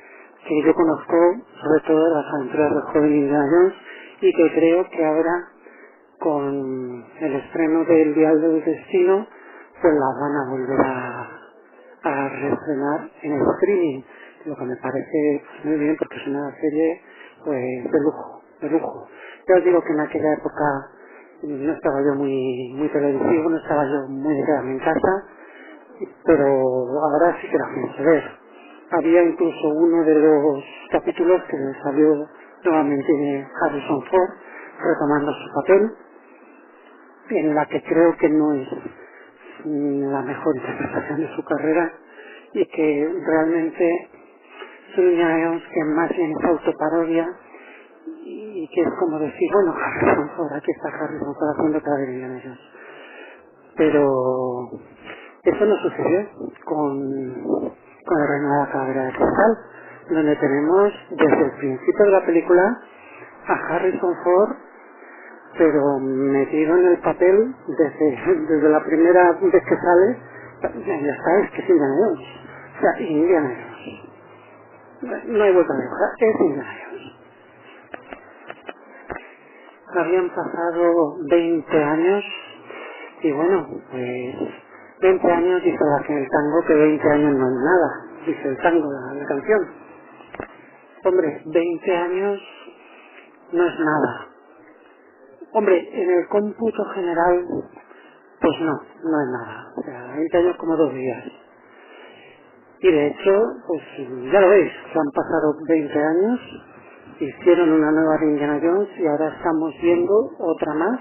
yo conozco, sobre todo de las aventuras del joven Indiana Jones, y que creo que ahora con el estreno del Dial del Destino pues las van a volver a reestrenar en el streaming, lo que me parece pues, muy bien porque es una serie pues de lujo, de lujo. Ya os digo que en aquella época no estaba yo muy televisivo, no estaba yo muy de quedarme en casa, pero ahora sí que la pienso ver. Había incluso uno de los capítulos que salió nuevamente de Harrison Ford retomando su papel, en la que creo que no es la mejor interpretación de su carrera y que realmente es un Indiana Jones que más bien es autoparodia y que es como decir, bueno, Harrison Ford, aquí está Harrison Ford haciendo cada vez Indiana Jones. Pero eso no sucedió con el Reino de la Calavera de Cristal, donde tenemos desde el principio de la película a Harrison Ford, pero metido en el papel desde la primera vez que sale, ya está, es que es Indiana Jones. O sea, Indiana Jones. No hay vuelta de hoja, es Indiana Jones. Habían pasado 20 años y bueno, pues 20 años dice el tango que 20 años no es nada, dice el tango, la canción. Hombre, 20 años no es nada. Hombre, en el cómputo general, pues no es nada. O sea, 20 años como 2 días. Y de hecho, pues ya lo veis, que han pasado 20 años, hicieron una nueva de Indiana Jones y ahora estamos viendo otra más.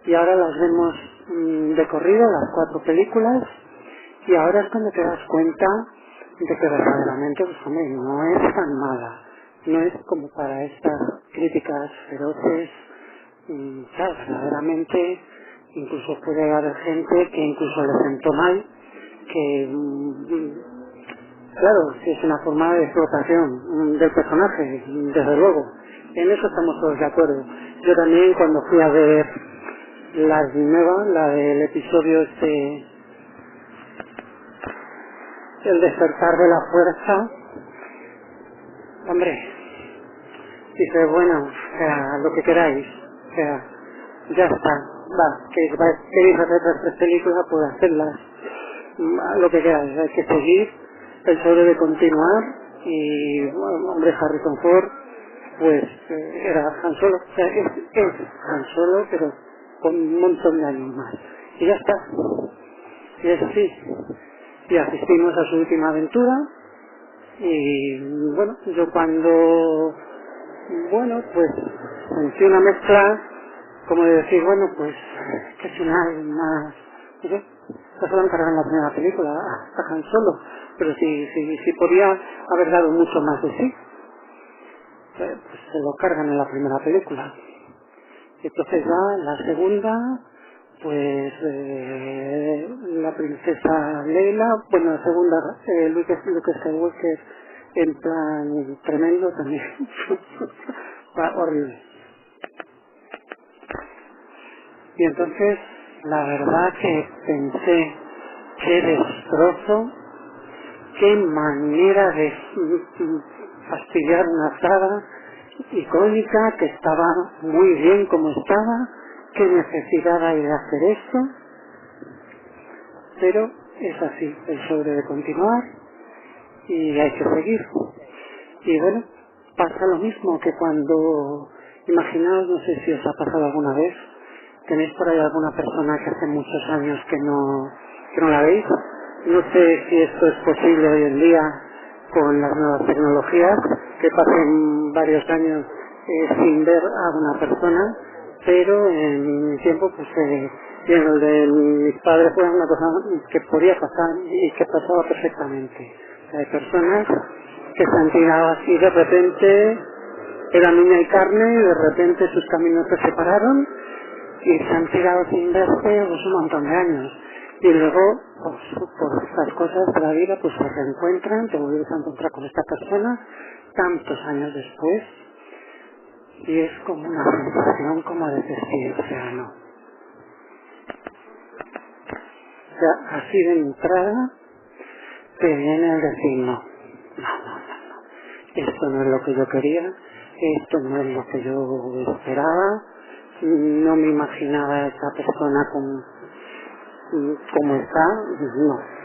Y ahora las vemos de corrido, las 4 películas, y ahora es cuando te das cuenta de que verdaderamente, pues hombre, no es tan mala. No es como para estas críticas feroces. Claro, verdaderamente incluso puede haber gente que incluso le sentó mal, que claro, si es una forma de explotación del personaje, desde luego, en eso estamos todos de acuerdo. Yo también cuando fui a ver la nueva, la del episodio el despertar de la fuerza, hombre, dice, bueno, o sea, lo que queráis, o sea, ya está, queréis hacer otras 3 películas, pues hacerlas, lo que queráis, hay que seguir, el show debe continuar, y, bueno, hombre, Harrison Ford, pues, era Han Solo, o sea, es Han Solo, pero con un montón de años más, y ya está, y es así, y asistimos a su última aventura, y, bueno, yo cuando pues sentí una mezcla como de decir, bueno, pues qué final más, no sé, ya se lo encargan en la primera película a Han Solo, pero si podía haber dado mucho más de sí, pues se lo cargan en la primera película. Entonces ya en la segunda, pues la princesa Leila, bueno, la segunda, Luke Skywalker en plan tremendo también. Horrible. Y entonces la verdad que pensé, qué destrozo, qué manera de fastidiar una saga icónica que estaba muy bien como estaba, qué necesidad hay de hacer esto, pero es así, el show debe continuar y hay que seguir. Y bueno, pasa lo mismo que cuando, imaginaos, no sé si os ha pasado alguna vez, tenéis por ahí alguna persona que hace muchos años que no la veis. No sé si esto es posible hoy en día con las nuevas tecnologías, que pasen varios años sin ver a una persona, pero en mi tiempo, pues, y en el de mis padres fue una cosa que podía pasar y que pasaba perfectamente. O sea, hay personas que se han tirado así de repente, eran niña y carne, y de repente sus caminos se separaron y se han tirado sin verse pues, un montón de años. Y luego, pues, por estas cosas de la vida, pues se reencuentran, te vuelves a encontrar con esta persona tantos años después, y es como una sensación como de decir, o sea, no. O sea, así de entrada te viene el decir no. Esto no es lo que yo quería, esto no es lo que yo esperaba, no me imaginaba a esa persona como está,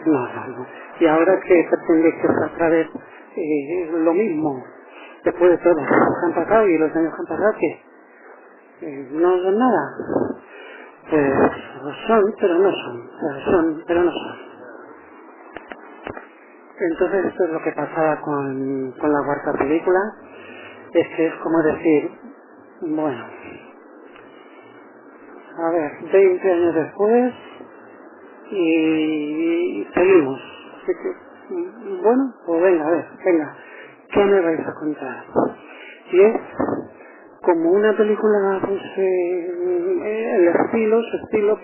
No. Y ahora que pretende que sea otra vez lo mismo, después de todos los años que han pasado y los años que han pasado, que no son nada. Pues son, pero no son. O sea, son, pero no son. Entonces esto es lo que pasaba con la cuarta película. Es que es como decir, bueno, a ver, 20 años después y seguimos. Así que, bueno, pues venga, a ver, venga, ¿qué me vais a contar? Y es como una película, pues, su estilo,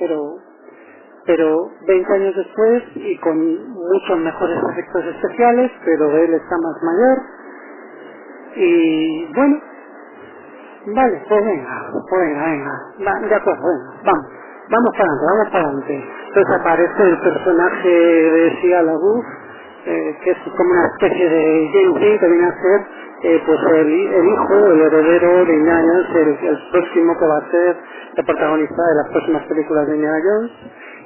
pero 20 años después y con muchos mejores efectos especiales, pero él está más mayor. Y bueno, vale, pues venga. De acuerdo, venga, vamos para adelante. Entonces aparece el personaje de Shia LaBeouf, que es como una especie de James Dean, que viene a ser pues el hijo, el heredero de Indiana Jones, el próximo que va a ser el protagonista de las próximas películas de Indiana Jones,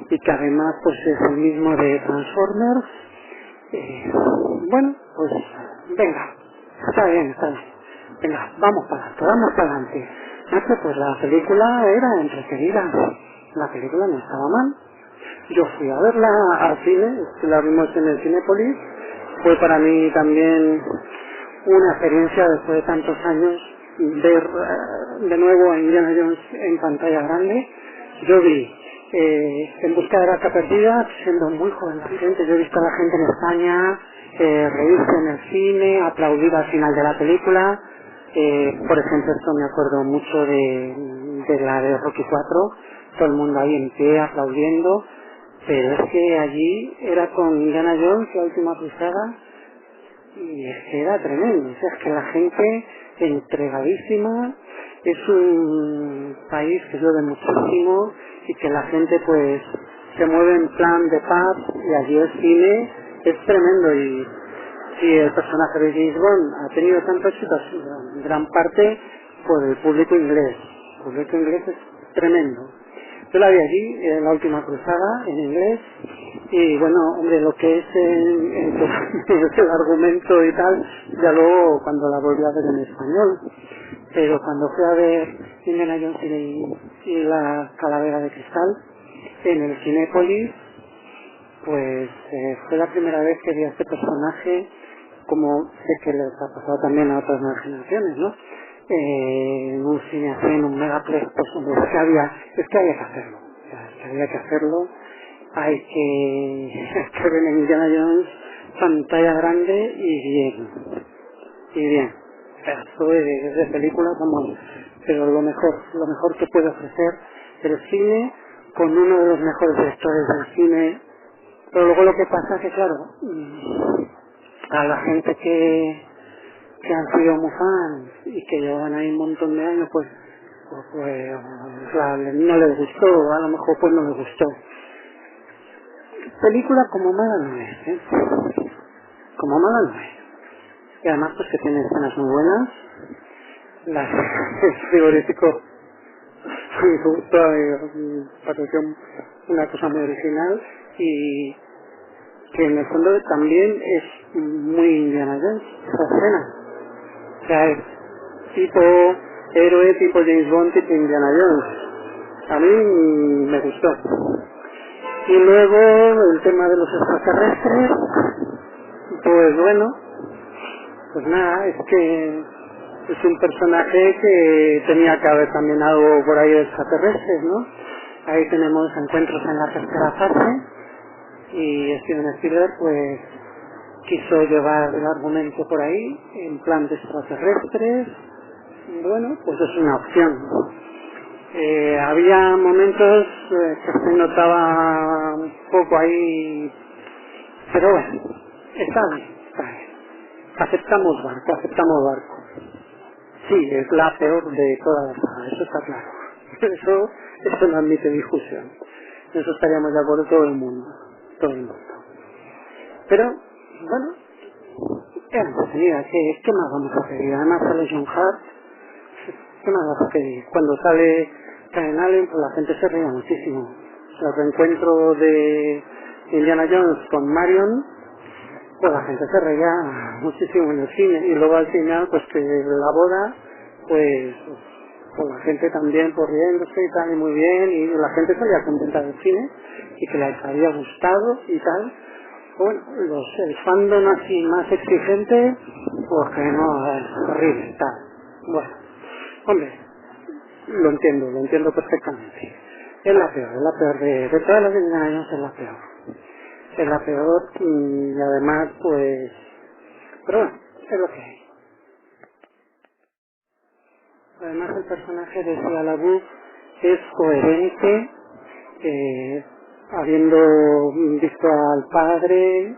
y que además pues es el mismo de Transformers. Bueno, pues venga, está bien. Venga, vamos para adelante. Pues la película era entretenida, la película no estaba mal. Yo fui a verla al cine, la vimos en el Cinépolis. Fue para mí también una experiencia, después de tantos años, ver de nuevo a Indiana Jones en pantalla grande. Yo vi En busca de la arca perdida, siendo muy joven la gente. Yo he visto a la gente en España reírse en el cine, aplaudir al final de la película. Por ejemplo, esto me acuerdo mucho de la de Rocky 4, todo el mundo ahí en pie aplaudiendo, pero es que allí era con Indiana Jones, la última cruzada, y es que era tremendo. O sea, es que la gente entregadísima. Es un país que llueve muchísimo y que la gente pues se mueve en plan de paz, y allí el cine es tremendo. Y si el personaje de James Bond ha tenido tanto éxito, ha sido en gran parte por el público inglés. El público inglés es tremendo. Yo la vi allí, en La Última Cruzada, en inglés, y bueno, hombre, lo que es el argumento y tal, ya luego cuando la volví a ver en español. Pero cuando fui a ver Indiana Jones y la Calavera de Cristal en el Cinépolis, pues fue la primera vez que vi a este personaje, como sé que les ha pasado también a otras nuevas generaciones, ¿no? En un cine así, en un megaplex, pues es que había que hacerlo. O sea, es que había que hacerlo. Hay que ver en Indiana Jones pantalla grande y bien. Pedazo de película, como, pero lo mejor que puede ofrecer el cine, con uno de los mejores directores del cine. Pero luego lo que pasa es que, claro, a la gente que han sido muy fans y que llevan ahí un montón de años, pues no les gustó, a lo mejor pues no les gustó. Película como mala no es, ¿eh? Como mala no es. Y además pues que tiene escenas muy buenas. El frigorífico me gustó, pareció una cosa muy original, y que en el fondo también es muy Indiana Jones, esa escena. O sea, es tipo héroe, tipo James Bond, tipo Indiana Jones. A mí me gustó. Y luego el tema de los extraterrestres, pues bueno, pues nada, es que es un personaje que tenía que haber también algo por ahí de extraterrestres, ¿no? Ahí tenemos encuentros en la tercera fase, y Steven Spielberg pues quiso llevar el argumento por ahí en plan de extraterrestres. Bueno, pues es una opción. Había momentos que se notaba un poco ahí, pero bueno, está bien. Aceptamos barco. Sí, es la peor de todas las sagas, eso está claro. Eso no admite discusión. Eso estaríamos de acuerdo todo el mundo. Pero, bueno, era entretenida. ¿Qué más vamos a pedir? Además sale John Hart. ¿Qué más vas a pedir? Cuando sale Karen Allen, pues la gente se ríe muchísimo. El reencuentro de Indiana Jones con Marion, pues la gente se reía muchísimo en el cine, y luego al final, pues que la boda, pues con la gente también por riéndose y tal, y muy bien, y la gente salía contenta del cine, y que les había gustado y tal. Bueno, el fandom así más exigente, pues que no, es horrible, tal. Bueno, hombre, lo entiendo perfectamente. Es la peor de todas las Indiana Jones, es la peor. Es la peor, y además, pues, pero bueno, es lo que hay. Además, el personaje de Shia LaBeouf es coherente, habiendo visto al padre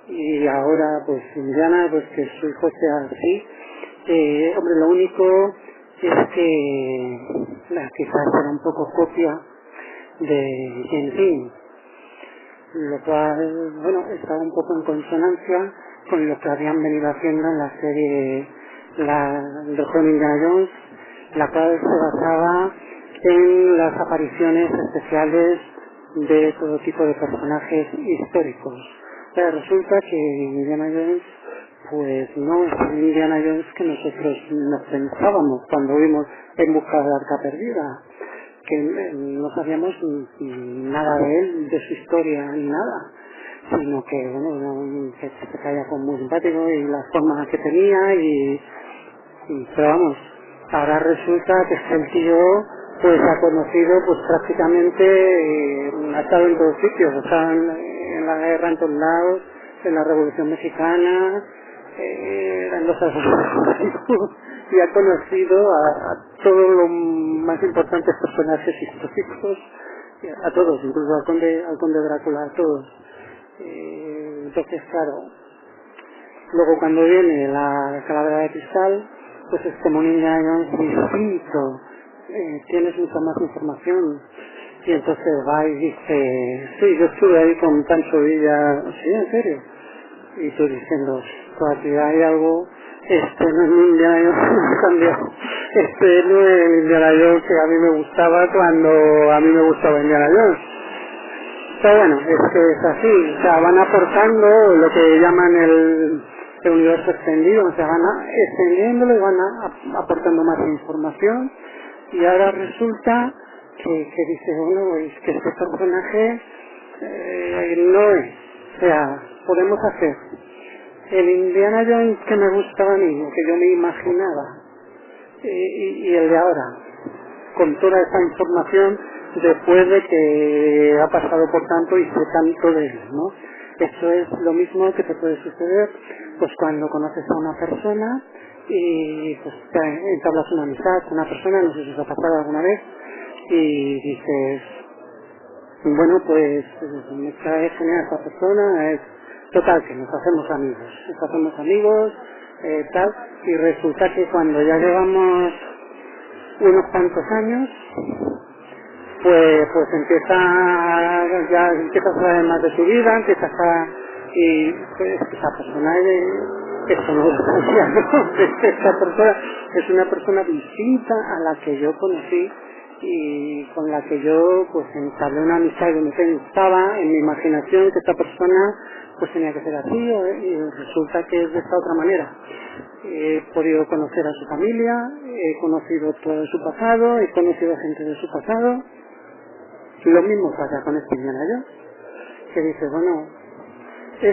y ahora pues Indiana, pues que su hijo sea así. Hombre, lo único es que quizás era un poco copia de James Dean, lo cual, bueno, estaba un poco en consonancia con lo que habían venido haciendo en la serie del joven Indiana Jones, la cual se basaba en las apariciones especiales de todo tipo de personajes históricos. Pero resulta que Indiana Jones pues no es el Indiana Jones que nosotros nos pensábamos cuando vimos En busca del arca perdida, que no sabíamos nada de él, de su historia ni nada, sino que bueno, que se caía como muy simpático y la forma que tenía pero vamos, ahora resulta que el tío pues ha conocido pues prácticamente, ha estado en todos sitios, ha estado en la guerra en todos lados, en la Revolución Mexicana, en los asesinatos, y ha conocido a todos los más importantes personajes históricos, a todos, incluso al conde Drácula, a todos. Entonces, claro, luego cuando viene la Calavera de Cristal, pues es como un Indiana Jones distinto, tienes mucha más información, y entonces va y dice, sí, yo estuve ahí con Pancho Villa, sí, en serio, y tú diciendo, pues aquí hay algo, no es mi Indiana Jones, no ha cambiado, no es el Indiana Jones que a mí me gustaba cuando a mí me gustaba Indiana Jones. Pero bueno, es que es así, o sea, van aportando lo que llaman el universo extendido, o sea, van extendiéndolo y van aportando más información, y ahora resulta que dice, bueno, es que este personaje no es, o sea, podemos hacer el Indiana Jones que me gustaba a mí, que yo me imaginaba, y el de ahora, con toda esa información después de que ha pasado por tanto y sé tanto de él, ¿no? Eso es lo mismo que te puede suceder pues cuando conoces a una persona y pues entablas una amistad con una persona, no sé si os ha pasado alguna vez, y dices, bueno, pues me cae genial esta persona, es total que nos hacemos amigos, tal, y resulta que cuando ya llevamos unos cuantos años, pues empiezas a saber más de su vida, y pues esa persona eso no lo sabía, ¿no? Esta persona es una persona distinta a la que yo conocí y con la que yo pues entablé una amistad, y me pensaba en mi imaginación que esta persona pues tenía que ser así, y resulta que es de esta otra manera. He podido conocer a su familia, he conocido todo su pasado, he conocido gente de su pasado, y lo mismo pasa con este Indiana Jones, que dice, bueno, no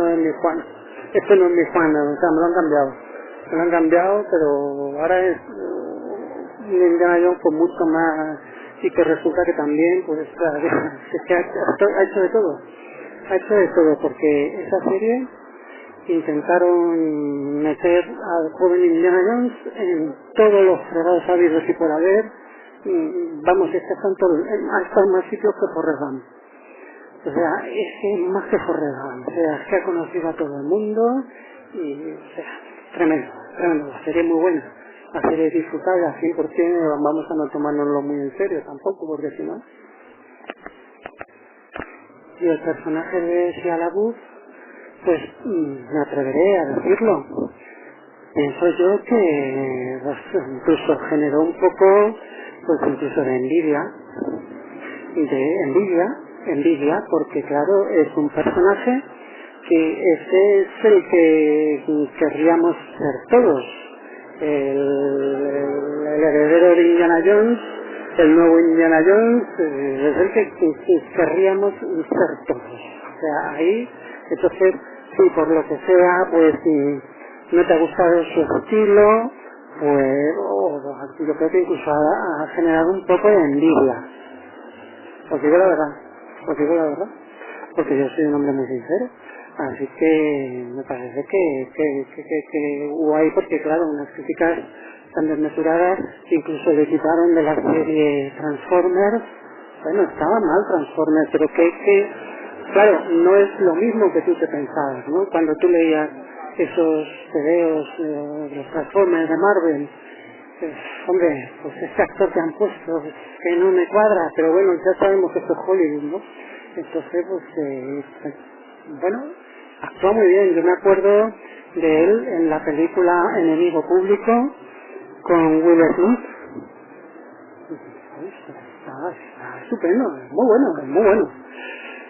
es mi Juan, no es mi Juan, o sea, me lo han cambiado, pero ahora es un Indiana Jones con mucho más, y que resulta que también, pues, es que ha hecho de todo, porque esa serie intentaron meter al joven Indiana Jones en todos los fregados habidos y por haber, vamos, es que ha estado en más sitios que Forrest Gump. O sea, es que más que Forrest Gump, o sea, es que ha conocido a todo el mundo, y, o sea, tremendo, la serie es muy buena, la serie es disfrutable al 100%, vamos a no tomárnoslo muy en serio tampoco, porque si no. Y el personaje de Shia LaBeouf, pues me atreveré a decirlo. Pienso yo que pues, incluso generó un poco, pues incluso de envidia de envidia, porque claro, es un personaje que ese es el que querríamos ser todos. El heredero de Indiana Jones, el nuevo Indiana Jones, es el que querríamos ser todos. O sea, ahí, entonces, si por lo que sea, pues no te ha gustado su estilo, pues yo creo que incluso ha generado un poco de envidia. Os digo la verdad, porque yo soy un hombre muy sincero. Así que me parece que guay, porque claro, unas críticas tan desmesuradas, incluso le quitaron de la serie Transformers. Bueno, estaba mal Transformers, pero claro, no es lo mismo que tú te pensabas, ¿no? Cuando tú leías esos videos de los Transformers de Marvel, pues, hombre, pues este actor que han puesto, pues, que no me cuadra, pero bueno, ya sabemos que esto es Hollywood, ¿no? Entonces, pues, bueno, actúa muy bien. Yo me acuerdo de él en la película Enemigo Público con Will Smith. Está estupendo, es muy bueno.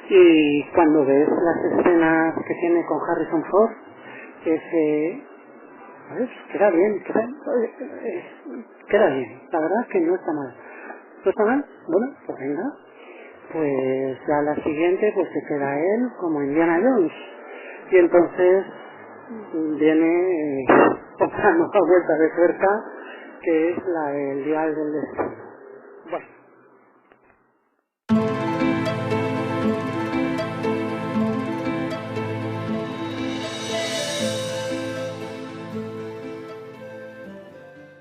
Y cuando ves las escenas que tiene con Harrison Ford, ¿sabes? Queda bien, la verdad es que no está mal. ¿No está mal? Bueno, pues venga. Pues ya la siguiente, pues se queda él como Indiana Jones. Y entonces viene otra nueva vuelta de tuerca, que es la del Dial del Destino.